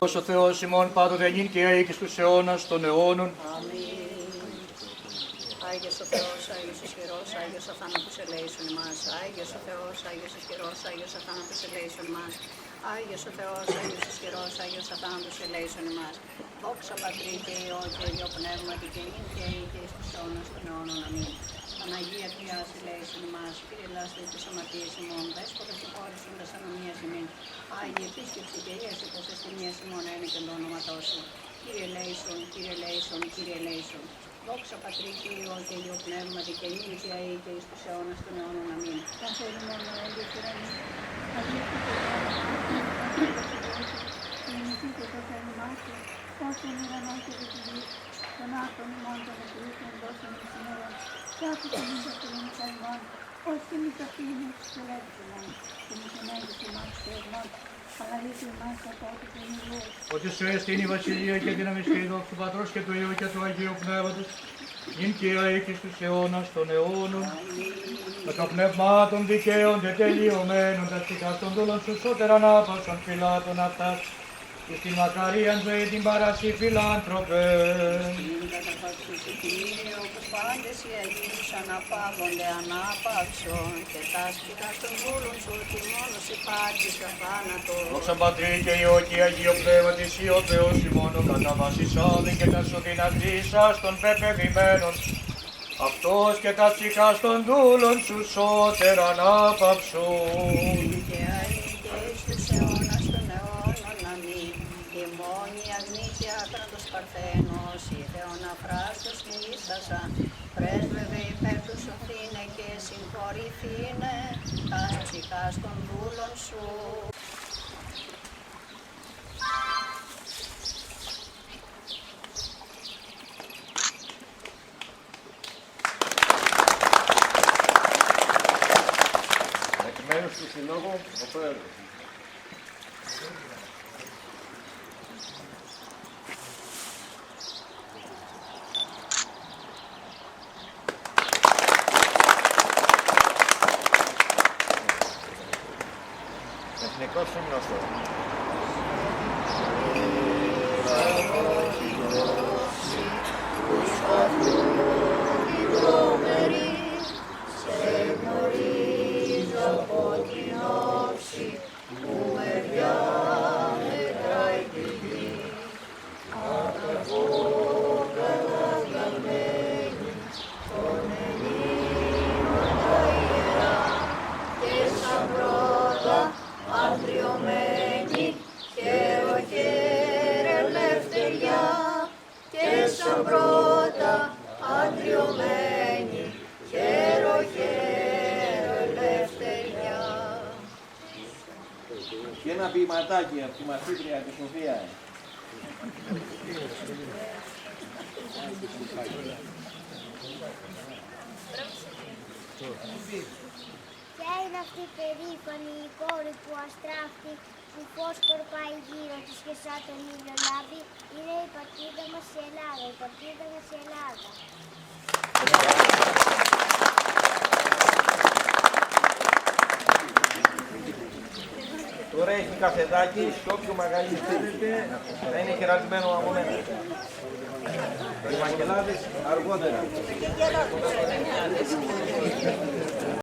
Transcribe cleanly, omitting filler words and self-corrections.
Ο Θεός ημών πάντοτε νυν και αεί και στους αιώνας των αιώνων. Άγιος ο Θεός, Άγιος ισχυρός, Άγιος αθάνατος ελέησον ημάς. Άγιος ο Θεός, Άγιος ισχυρός, Άγιος αθάνατος ελέησον ημάς. Άγιος ο Θεός, Άγιος ισχυρός, Άγιος αθάνατος ελέησον ημάς. Δόξα Πατρί και Υιό και Υιό Πνεύματι και νυν και αεί και εις τους αιώνας των αιώνων. Αμήν. Παναγία Τριάς ελέησον ημάς. Κύριε λάστε τις αμαρτίες ημών. Δέσποτα συγχώρησον τας ανομίας ημίν. Άγιε επίσκεψη και ίας υποσυστημίας ημών είναι και το όνοματό σου. Κύριε ελέησον, Κύριε ελέησον, Κύριε ελέησον. Δόξα Πατρί και Υιό και Υιό Πνεύματι και νυν και αεί και εις τους αιώνας των αιώνων. Αμήν. Όσον ουρανό και τη γη, των άτων ημών των εκρήσεων δώσον εις ημέρων, και άκουσον εις αυτονομικά ημών, ως και μης αυτήν εις τελέτης ημών, και μης ενέγγις ημάς και ευνών, παραλύσει ημάς από ό,τι των υγιούς. Ότι σου έστειν η βασιλεία και δύναμις και η δόξα του Πατρός και του Υιού και του Αγίου Πνεύματος, νυν και αεί και στους αιώνας των αιώνων. Με το πνεύμα των δικαίων και τελειωμένων, τα στοιχά των δούλων σου σώτερα ανάπασον φυλάτων αυτάς, και στην μακαρίαν ζωή την παρασύ φιλάνθρωπε. Την καταφαξούσι Κύριε, όπως πάντες οι Αγίους αναπαύονται ανάπαυσον, και τα σπιτά των δούλων σου ότι μόνος υπάρχεις αθάνατος. Δόξα Πατρί και Υιό και Αγίο Πνεύματι, Υ ο Θεός ημών ο καταβασισάδη και τα σου δυνατήσας των πεπαιδημένων, αυτός και τα ψυχάς των δούλων σου σώτερα ανάπαυσον. Και αεί και εις τους αιώνας των αιώνων. Αμήν. Η μόνη αγνή και άκρατος Παρθένος, η Θεοναφράστος μίλησασαν, πρέσβευε υπέρ του σωθήνε και συγχωρηθήνε, τας ψυχάς των δούλων σου. Εκ μέρους του Συλλόγου, ο Πρόεδρος. Εθνικός Ύμνος τώρα. Από την όψη που με αγριωμένη, χαίρο χαίρε ελευθεριά, και σαν πρώτα αγριωμένη, χαίρο χαίρε ελευθεριά. Και ένα ποιηματάκι από τη μαθήτρια τη Σοφία. Ποια είναι αυτή η περήφανη η κόρη που αστράφτη, που φως κορπάει γύρω της και σαν τον ήλιο λάβει? Είναι η πατρίδα μας η Ελλάδα, η πατρίδα μας η Ελλάδα. Τώρα έχει καφεδάκι, στο όποιο μαγαζί θέλετε, θα είναι χαιρετισμένο από μένα. Οι Βαγγελάδες αργότερα.